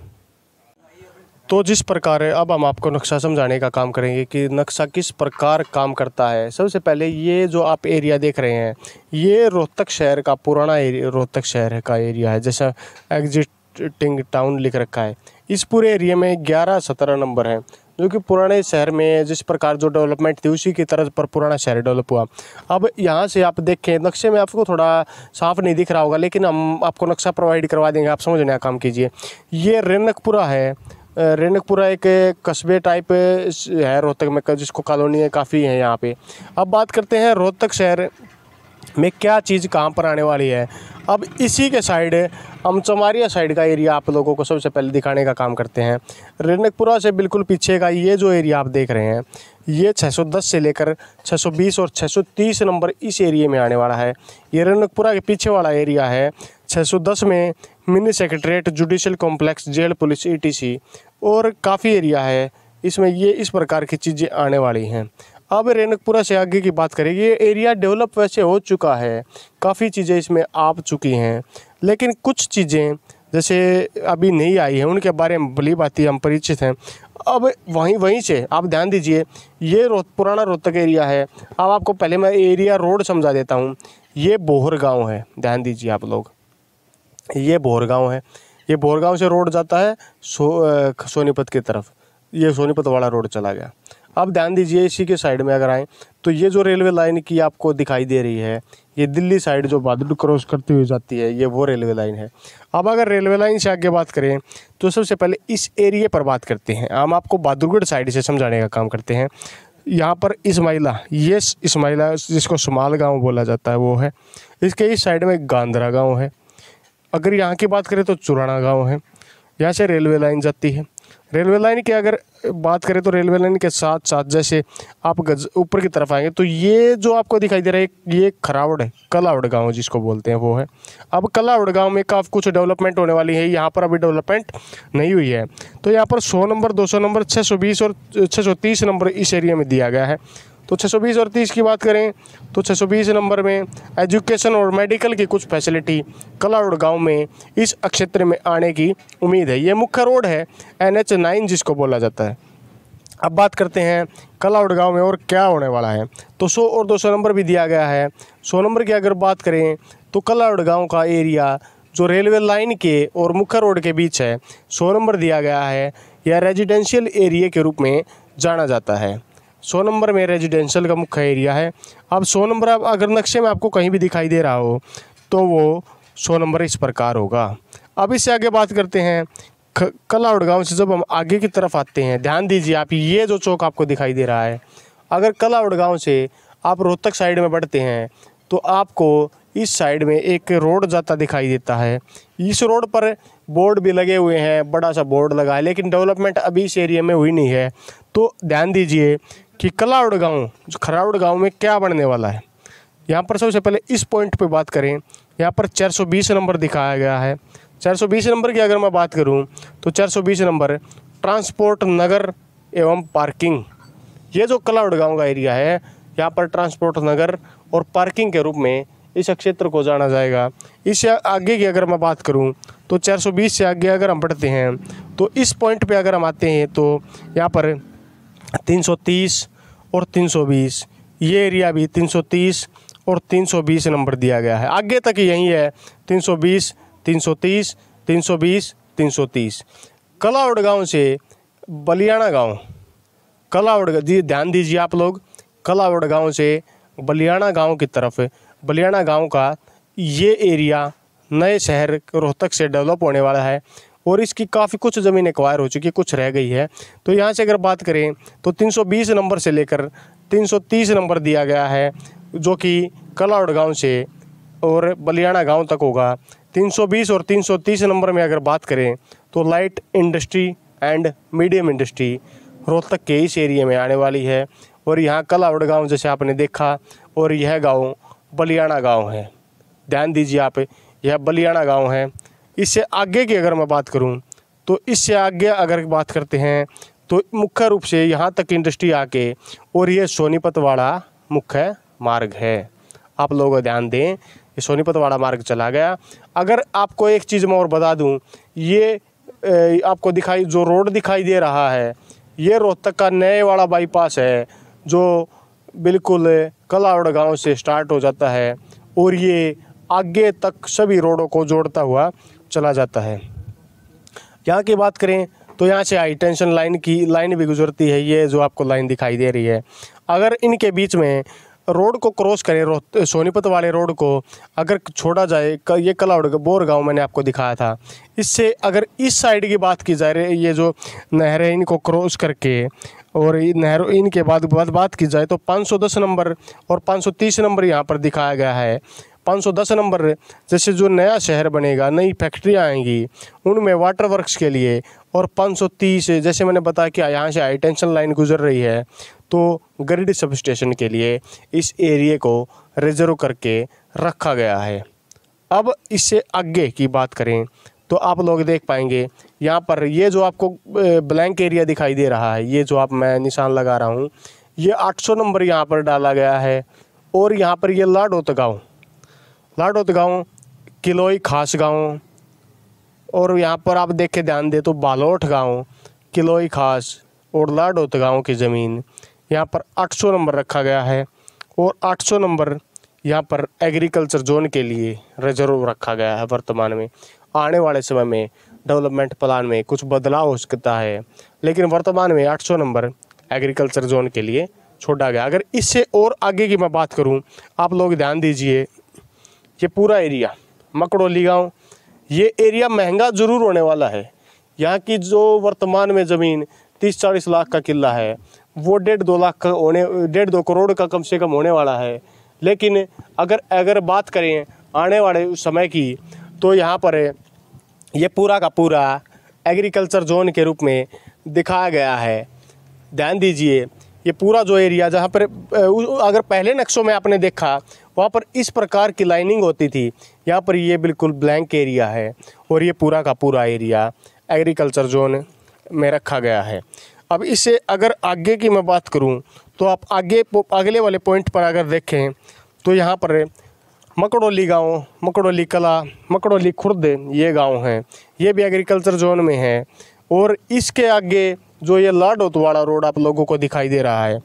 तो जिस प्रकार अब हम आपको नक्शा समझाने का काम करेंगे कि नक्शा किस प्रकार काम करता है। सबसे पहले ये जो आप एरिया देख रहे हैं ये रोहतक शहर का पुराना एरिया, रोहतक शहर का एरिया है, जैसा एग्जिटिंग टाउन लिख रखा है। इस पूरे एरिया में 11-17 नंबर हैं जो कि पुराने शहर में जिस प्रकार जो डेवलपमेंट थी उसी की तरह पर पुराना शहर डेवलप हुआ। अब यहाँ से आप देखें नक्शे में आपको थोड़ा साफ नहीं दिख रहा होगा, लेकिन हम आपको नक्शा प्रोवाइड करवा देंगे, आप समझने का काम कीजिए। ये रेनकपुरा है। रेनकपुरा एक कस्बे टाइप है रोहतक में जिसको कॉलोनी है काफ़ी है यहाँ पे। अब बात करते हैं रोहतक शहर में क्या चीज़ कहाँ पर आने वाली है। अब इसी के साइड हम चमारिया साइड का एरिया आप लोगों को सबसे पहले दिखाने का काम करते हैं। रेनकपुरा से बिल्कुल पीछे का ये जो एरिया आप देख रहे हैं, ये 610 से लेकर 620 और 630 नंबर इस एरिया में आने वाला है। ये रेनकपुरा के पीछे वाला एरिया है। 610 में mini secretariat, judicial complex, jail, police, ETC और काफ़ी एरिया है इसमें। ये इस प्रकार की चीज़ें आने वाली हैं। अब रेनकपुरा से आगे की बात करें, ये एरिया डेवलप वैसे हो चुका है, काफ़ी चीज़ें इसमें आ चुकी हैं, लेकिन कुछ चीज़ें जैसे अभी नहीं आई हैं उनके बारे में भली भांति हम परिचित हैं। अब वहीं से आप ध्यान दीजिए, ये पुराना रोहतक एरिया है। अब आपको पहले मैं एरिया रोड समझा देता हूँ। ये बोहर गाँव है, ध्यान दीजिए आप लोग, ये बोहर गाँव है। ये बोहर गाँव से रोड जाता है सोनीपत की तरफ, ये सोनीपत वाला रोड चला गया। अब ध्यान दीजिए, इसी के साइड में अगर आएँ तो ये जो रेलवे लाइन की आपको दिखाई दे रही है, ये दिल्ली साइड जो बहादुर क्रॉस करती हुई जाती है, ये वो रेलवे लाइन है। अब अगर रेलवे लाइन से आगे बात करें तो सबसे पहले इस एरिया पर बात करते हैं। हम आपको बहादुरगढ़ साइड से समझाने का काम करते हैं। यहाँ पर इस्माइला, ये इस्माइला जिसको शुमाल गाँव बोला जाता है वो है। इसके इस साइड में गांधरा गाँव है। अगर यहाँ की बात करें तो चुराना गाँव है। यहाँ से रेलवे लाइन जाती है। रेलवे लाइन की अगर बात करें तो रेलवे लाइन के साथ साथ जैसे आप ऊपर की तरफ आएंगे तो ये जो आपको दिखाई दे रहा है, ये खरावड़ है, कलावड़ गांव जिसको बोलते हैं वो है। अब कलावड़ गांव में काफ़ी कुछ डेवलपमेंट होने वाली है। यहाँ पर अभी डेवलपमेंट नहीं हुई है, तो यहाँ पर 100 नंबर, 200 नंबर, 620 और 630 नंबर इस एरिया में दिया गया है। तो 620 और 30 की बात करें तो 620 नंबर में एजुकेशन और मेडिकल की कुछ फैसिलिटी कलावड़ गांव में इस क्षेत्र में आने की उम्मीद है। ये मुख्य रोड है, NH9 जिसको बोला जाता है। अब बात करते हैं कलावड़ गांव में और क्या होने वाला है। तो 100 और 200 नंबर भी दिया गया है। 100 नंबर की अगर बात करें तो कलावड़ गांव का एरिया जो रेलवे लाइन के और मुख्य रोड के बीच है, 100 नंबर दिया गया है। यह रेजिडेंशियल एरिया के रूप में जाना जाता है। 100 नंबर में रेजिडेंशियल का मुख्य एरिया है। अब 100 नंबर अगर नक्शे में आपको कहीं भी दिखाई दे रहा हो तो वो 100 नंबर इस प्रकार होगा। अब इससे आगे बात करते हैं कलावड़ गांव से जब हम आगे की तरफ आते हैं, ध्यान दीजिए आप, ये जो चौक आपको दिखाई दे रहा है, अगर कलावड़ गांव से आप रोहतक साइड में बढ़ते हैं तो आपको इस साइड में एक रोड जाता दिखाई देता है। इस रोड पर बोर्ड भी लगे हुए हैं, बड़ा सा बोर्ड लगा है, लेकिन डेवलपमेंट अभी इस एरिया में हुई नहीं है। तो ध्यान दीजिए कि कलावड़ गांव जो खरावड़ गांव में क्या बनने वाला है। यहाँ पर सबसे पहले इस पॉइंट पे बात करें, यहाँ पर 420 नंबर दिखाया गया है। 420 नंबर की अगर मैं बात करूँ तो 420 नंबर ट्रांसपोर्ट, नगर एवं पार्किंग, ये जो कलावड़ गांव का एरिया है, यहाँ पर ट्रांसपोर्ट, नगर और पार्किंग के रूप में इस क्षेत्र को जाना जाएगा। इससे आगे की अगर मैं बात करूँ तो 420 से आगे अगर हम बढ़ते हैं तो इस पॉइंट पे अगर हम आते हैं तो यहाँ पर 330 और 320, ये एरिया भी 330 और 320 नंबर दिया गया है। आगे तक यही है 320, 330, 320, 330। कलावड़ गांव से बलियाना गांव, कलावड़ जी ध्यान दीजिए आप लोग, कलावड़ गांव से बलियाना गांव की तरफ, बलियाना गांव का ये एरिया नए शहर रोहतक से डेवलप होने वाला है और इसकी काफ़ी कुछ ज़मीन एक्वायर हो चुकी है, कुछ रह गई है। तो यहाँ से अगर बात करें तो 320 नंबर से लेकर 330 नंबर दिया गया है, जो कि कलावड़ गांव से और बलियाना गांव तक होगा। 320 और 330 नंबर में अगर बात करें तो light industry and medium industry Rohtak के इस एरिया में आने वाली है। और यहाँ कलावड़ गांव जैसे आपने देखा, और यह गांव बलियाना गांव है। ध्यान दीजिए आप, यह बलियाना गांव है। इससे आगे की अगर मैं बात करूं तो इससे आगे अगर बात करते हैं तो मुख्य रूप से यहाँ तक इंडस्ट्री आके, और ये सोनीपत वाला मुख्य मार्ग है। आप लोग ध्यान दें, ये सोनीपत वाला मार्ग चला गया। अगर आपको एक चीज़ मैं और बता दूं, ये आपको दिखाई जो रोड दिखाई दे रहा है, ये रोहतक का नए वाला बाईपास है, जो बिल्कुल कलावड़ गांव से स्टार्ट हो जाता है और ये आगे तक सभी रोडों को जोड़ता हुआ चला जाता है। यहाँ की बात करें तो यहाँ से हाई टेंशन लाइन भी गुजरती है, ये जो आपको लाइन दिखाई दे रही है। अगर इनके बीच में रोड को क्रॉस करें, सोनीपत वाले रोड को अगर छोड़ा जाए, ये कलावड़ बोर गांव मैंने आपको दिखाया था, इससे अगर इस साइड की बात की जाए, ये जो नहरें इनको क्रॉस करके और नेहरू इनके बाद बात की जाए तो 510 नंबर और 530 नंबर यहाँ पर दिखाया गया है। 510 नंबर जैसे जो नया शहर बनेगा, नई फैक्ट्रियाँ आएंगी, उनमें वाटर वर्क्स के लिए, और 530 जैसे मैंने बताया कि यहाँ से हाई टेंशन लाइन गुजर रही है, तो ग्रिड सब स्टेशन के लिए इस एरिए को रिजर्व करके रखा गया है। अब इससे आगे की बात करें तो आप लोग देख पाएंगे यहाँ पर ये जो आपको ब्लैंक एरिया दिखाई दे रहा है, ये जो मैं निशान लगा रहा हूँ, ये 800 नंबर यहाँ पर डाला गया है। और यहाँ पर ये लाडोत गाँव, किलोई खास गाँव, और यहाँ पर आप देख के ध्यान दे तो बालोट गाँव, किलोई खास और लाडोत गाँव की ज़मीन यहाँ पर 800 नंबर रखा गया है। और 800 नंबर यहाँ पर एग्रीकल्चर जोन के लिए रिजर्व रखा गया है। वर्तमान में आने वाले समय में डेवलपमेंट प्लान में कुछ बदलाव हो सकता है, लेकिन वर्तमान में 800 नंबर एग्रीकल्चर जोन के लिए छोड़ा गया। अगर इससे और आगे की मैं बात करूं, आप लोग ध्यान दीजिए, ये पूरा एरिया मकड़ोली गाँव, ये एरिया महंगा ज़रूर होने वाला है। यहाँ की जो वर्तमान में ज़मीन 30-40 लाख का किला है, वो 1.5-2 लाख का 1.5-2 करोड़ का कम से कम होने वाला है। लेकिन अगर बात करें आने वाले समय की, तो यहाँ पर ये पूरा का पूरा एग्रीकल्चर जोन के रूप में दिखाया गया है। ध्यान दीजिए, ये पूरा जो एरिया जहाँ पर अगर पहले नक्शों में आपने देखा वहाँ पर इस प्रकार की लाइनिंग होती थी, यहाँ पर ये बिल्कुल ब्लैंक एरिया है और ये पूरा का पूरा एरिया एग्रीकल्चर जोन में रखा गया है। अब इससे अगर आगे की मैं बात करूं तो आप अगले वाले पॉइंट पर अगर देखें तो यहाँ पर मकड़ोली गांव, मकड़ोली कला, मकड़ोली खुर्द ये गांव हैं, ये भी एग्रीकल्चर जोन में है। और इसके आगे जो ये लाडोत वाला रोड आप लोगों को दिखाई दे रहा है,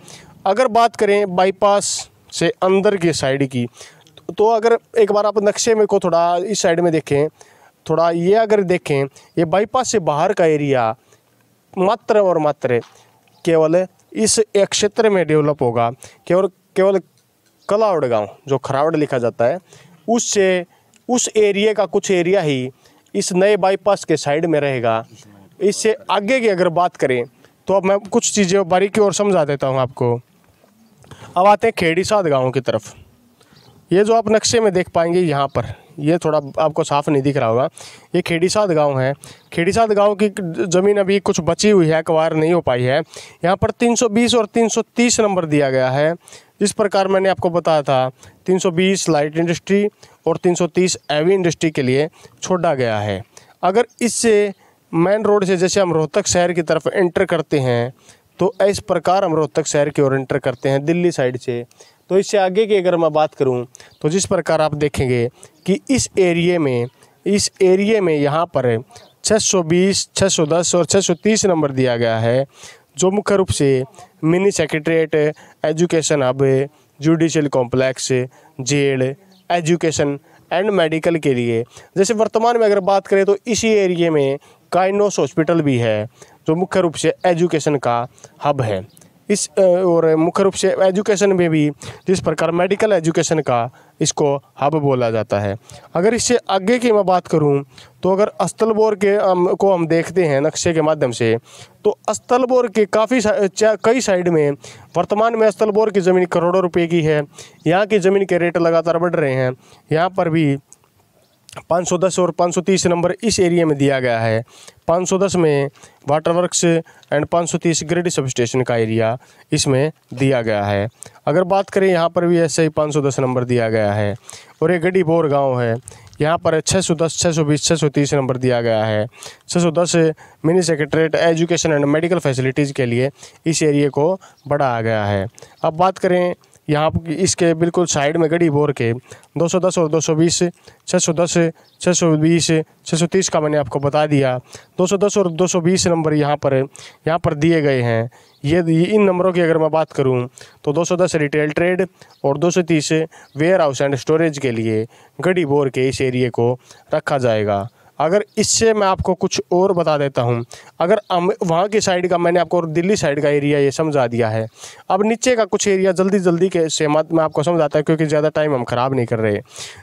अगर बात करें बाईपास से अंदर की साइड की, तो अगर एक बार आप नक्शे में को थोड़ा इस साइड में देखें, थोड़ा ये अगर देखें, ये बाईपास से बाहर का एरिया मात्र और मात्र केवल इस एक क्षेत्र में डेवलप होगा। केवल कलावड़ गांव जो खरावड़ लिखा जाता है, उससे उस एरिया का कुछ एरिया ही इस नए बाईपास के साइड में रहेगा। इससे आगे की अगर बात करें तो अब मैं कुछ चीज़ें बारीकी और समझा देता हूं आपको। अब आते हैं खेड़ी साध गाँव की तरफ। ये जो आप नक्शे में देख पाएंगे, यहाँ पर ये थोड़ा आपको साफ नहीं दिख रहा होगा, ये खेड़ी साध गाँव है। खेड़ी साध गाँव की ज़मीन अभी कुछ बची हुई है, एक्वायर नहीं हो पाई है। यहाँ पर 320 और 330 नंबर दिया गया है। जिस प्रकार मैंने आपको बताया था, 320 लाइट इंडस्ट्री और 330 हैवी इंडस्ट्री के लिए छोड़ा गया है। अगर इससे मेन रोड से जैसे हम रोहतक शहर की तरफ एंटर करते हैं, तो इस प्रकार हम रोहतक शहर की ओर एंटर करते हैं दिल्ली साइड से, तो इससे आगे की अगर मैं बात करूं तो जिस प्रकार आप देखेंगे कि इस एरिए में यहाँ पर 620, 610 और 630 नंबर दिया गया है, जो मुख्य रूप से mini secretariat, education hub, judicial complex, jail, education and medical के लिए। जैसे वर्तमान में अगर बात करें तो इसी एरिए में काइनोस हॉस्पिटल भी है, जो मुख्य रूप से एजुकेशन का हब है। इस और मुख्य रूप से एजुकेशन में भी जिस प्रकार मेडिकल एजुकेशन का इसको हब बोला जाता है। अगर इससे आगे की मैं बात करूं तो अगर अस्तलबोर के को हम देखते हैं नक्शे के माध्यम से, तो अस्तलबोर के कई साइड में वर्तमान में अस्तलबोर की ज़मीन करोड़ों रुपए की है। यहाँ की ज़मीन के रेट लगातार बढ़ रहे हैं। यहाँ पर भी 510 और 530 नंबर इस एरिया में दिया गया है। 510 में water works and 530 grid sub station का एरिया इसमें दिया गया है। अगर बात करें यहाँ पर भी ऐसे ही 510 नंबर दिया गया है। और ये गढ़ी बोर गांव है, यहाँ पर 610, 620, 630 नंबर दिया गया है। 610 mini secretariat, education and medical facilities के लिए इस एरिया को बढ़ाया गया है। अब बात करें यहाँ इसके बिल्कुल साइड में गढ़ी बोर के 210 और 220, 610, 620, 630 का मैंने आपको बता दिया। 210 और 220 नंबर यहाँ पर दिए गए हैं। ये इन नंबरों की अगर मैं बात करूँ तो 210 रिटेल ट्रेड और 230 वेयर हाउस एंड स्टोरेज के लिए गढ़ी बोर के इस एरिए को रखा जाएगा। अगर इससे मैं आपको कुछ और बता देता हूं, अगर वहाँ की साइड का मैंने आपको दिल्ली साइड का एरिया ये समझा दिया है। अब नीचे का कुछ एरिया जल्दी के से मैं आपको समझाता है, क्योंकि ज़्यादा टाइम हम ख़राब नहीं कर रहे।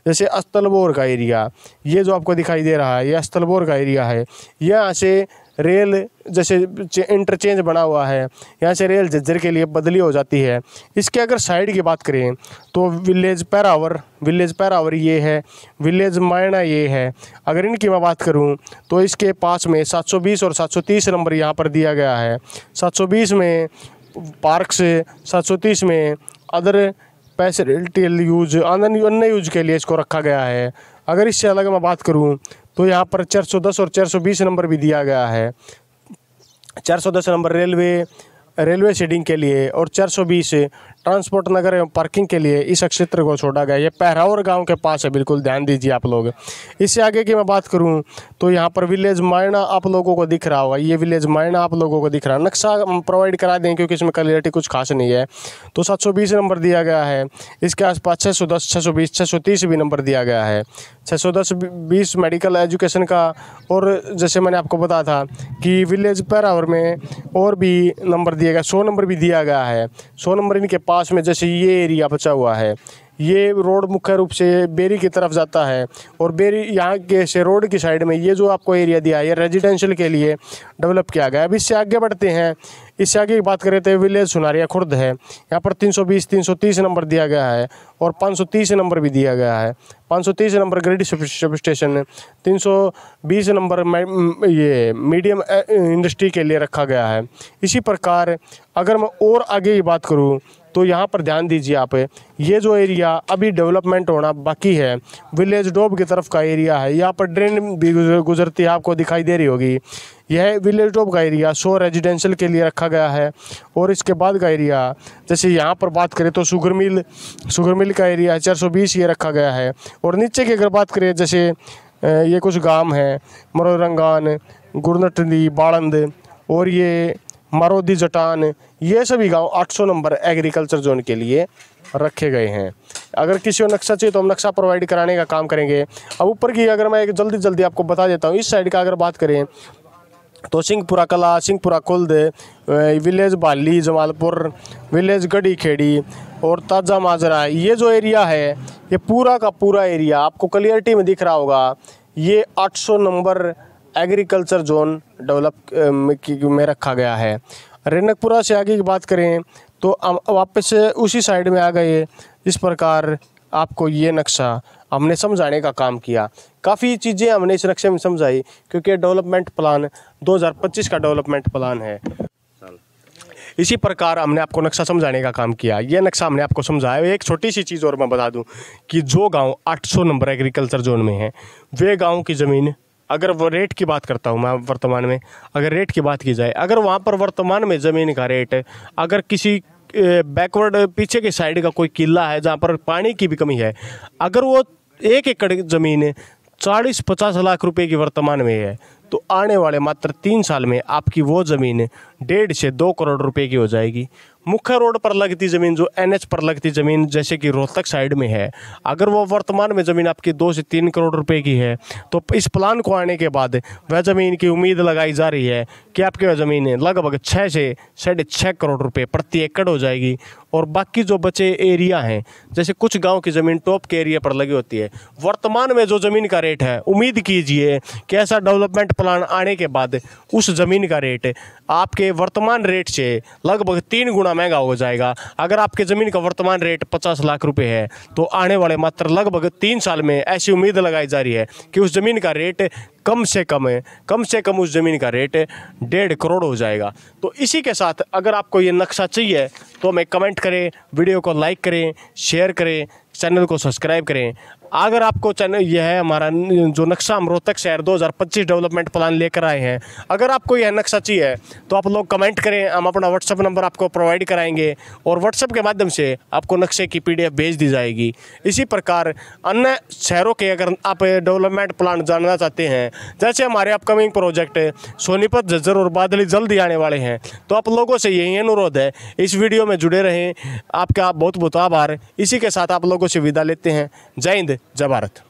जैसे अस्तलबोर का एरिया, ये जो आपको दिखाई दे रहा है, ये अस्तलबोर का एरिया है। यहाँ से रेल जैसे इंटरचेंज बना हुआ है, यहाँ से रेल झज्जर के लिए बदली हो जाती है। इसके अगर साइड की बात करें तो विलेज पैरावर ये है, विलेज मायना ये है। अगर इनकी मैं बात करूँ तो इसके पास में 720 और 730 नंबर यहाँ पर दिया गया है। 720 में पार्क से, 730 में अदर फैसिलिटी यूज, अन्य यूज के लिए इसको रखा गया है। अगर इससे अलग मैं बात करूं तो यहाँ पर 410 और 420 नंबर भी दिया गया है। 410 नंबर रेलवे सीडिंग के लिए और 420 ट्रांसपोर्ट नगर एवं पार्किंग के लिए इस क्षेत्र को छोड़ा गया। ये पहरावर गांव के पास है, बिल्कुल ध्यान दीजिए आप लोग। इससे आगे की मैं बात करूं तो यहाँ पर विलेज मायना आप लोगों को दिख रहा होगा, ये विलेज मायना आप लोगों को दिख रहा है। नक्शा प्रोवाइड करा दें क्योंकि इसमें क्लियरिटी कुछ खास नहीं है। तो 720 नंबर दिया गया है। इसके आसपास 610, 620, 630 भी नंबर दिया गया है। 610 20 मेडिकल एजुकेशन का, और जैसे मैंने आपको बताया था कि विलेज पैरावर में और भी नंबर दिया गया, 100 नंबर भी दिया गया है। 100 नंबर इनके पास में, जैसे ये एरिया बचा हुआ है, ये रोड मुख्य रूप से बेरी की तरफ जाता है और बेरी यहाँ के से रोड की साइड में ये जो आपको एरिया दिया है ये रेजिडेंशियल के लिए डेवलप किया गया है। अब इससे आगे बढ़ते हैं। इससे आगे की बात करें तो विलेज सुनारिया खुर्द है। यहाँ पर 320 330 नंबर दिया गया है और 530 नंबर भी दिया गया है। 530 number grid sub station, 320 number ये मीडियम इंडस्ट्री के लिए रखा गया है। इसी प्रकार अगर मैं और आगे की बात करूँ तो यहाँ पर ध्यान दीजिए आप, ये जो एरिया अभी डेवलपमेंट होना बाकी है, विलेज डोब की तरफ का एरिया है। यहाँ पर ट्रेन भी गुजरती है, आपको दिखाई दे रही होगी। यह विलेज डोब का एरिया 100 रेजिडेंशियल के लिए रखा गया है। और इसके बाद का एरिया, जैसे यहाँ पर बात करें तो शुगर मिल का एरिया 420 ये रखा गया है। और नीचे की अगर बात करें, जैसे ये कुछ गांव हैं, मरोरंगान, गुरनटली, बाड़ंद और ये मारोदी जटान, ये सभी गांव 800 नंबर एग्रीकल्चर जोन के लिए रखे गए हैं। अगर किसी को नक्शा चाहिए तो हम नक्शा प्रोवाइड कराने का काम करेंगे। अब ऊपर की अगर मैं एक जल्दी आपको बता देता हूँ, इस साइड का अगर बात करें तो सिंहपुरा कला, सिंहपुरा कुल्द, विलेज बाली, जमालपुर, विलेज गढ़ी खेड़ी और ताजा माजरा, ये जो एरिया है ये पूरा का पूरा एरिया आपको क्लियरिटी में दिख रहा होगा। ये 800 नंबर एग्रीकल्चर जोन डेवलप में रखा गया है। रेनकपुरा से आगे की बात करें तो वापस से उसी साइड में आ गए। इस प्रकार आपको ये नक्शा हमने समझाने का काम किया। काफ़ी चीज़ें हमने इस नक्शे में समझाई क्योंकि डेवलपमेंट प्लान 2025 का डेवलपमेंट प्लान है। इसी प्रकार हमने आपको नक्शा समझाने का काम किया। ये नक्शा हमने आपको समझाया। एक छोटी सी चीज़ और मैं बता दूं कि जो गांव 800 नंबर एग्रीकल्चर जोन में है, वे गाँव की ज़मीन, अगर वो रेट की बात करता हूँ मैं वर्तमान में, अगर रेट की बात की जाए, अगर वहाँ पर वर्तमान में ज़मीन का रेट, अगर किसी बैकवर्ड पीछे की साइड का कोई किला है जहाँ पर पानी की भी कमी है, अगर वो 1 एकड़ ज़मीन 40-50 लाख रुपए की वर्तमान में है, तो आने वाले मात्र 3 साल में आपकी वो ज़मीन 1.5 से 2 करोड़ रुपए की हो जाएगी। मुख्य रोड पर लगती ज़मीन, जो NH पर लगती ज़मीन जैसे कि रोहतक साइड में है, अगर वो वर्तमान में ज़मीन आपकी 2 से 3 करोड़ रुपए की है, तो इस प्लान को आने के बाद वह ज़मीन की उम्मीद लगाई जा रही है कि आपकी वह ज़मीन लगभग 6 से 6.5 करोड़ रुपए प्रति एकड़ हो जाएगी। और बाकी जो बचे एरिया हैं, जैसे कुछ गाँव की ज़मीन टॉप के एरिया पर लगी होती है, वर्तमान में जो ज़मीन का रेट है, उम्मीद कीजिए कि ऐसा डेवलपमेंट प्लान आने के बाद उस ज़मीन का रेट आपके वर्तमान रेट से लगभग 3 गुना महंगा हो जाएगा। अगर आपके ज़मीन का वर्तमान रेट 50 लाख रुपए है, तो आने वाले मात्र लगभग 3 साल में ऐसी उम्मीद लगाई जा रही है कि उस ज़मीन का रेट कम से कम उस ज़मीन का रेट 1.5 करोड़ हो जाएगा। तो इसी के साथ अगर आपको ये नक्शा चाहिए तो हमें कमेंट करें, वीडियो को लाइक करें, शेयर करें, चैनल को सब्सक्राइब करें। अगर आपको चैनल यह है हमारा जो नक्शा हम रोहतक शहर 2025 डेवलपमेंट प्लान लेकर आए हैं, अगर आपको यह नक्शा चाहिए तो आप लोग कमेंट करें, हम अपना व्हाट्सएप नंबर आपको प्रोवाइड कराएंगे और व्हाट्सएप के माध्यम से आपको नक्शे की PDF भेज दी जाएगी। इसी प्रकार अन्य शहरों के अगर आप डेवलपमेंट प्लान जानना चाहते हैं, जैसे हमारे अपकमिंग प्रोजेक्ट सोनीपत, झज्जर और बादली जल्द ही आने वाले हैं, तो आप लोगों से यही अनुरोध है, इस वीडियो में जुड़े रहें। आपका बहुत बहुत आभार। इसी के साथ आप लोगों से विदा लेते हैं। जय हिंद, जय भारत।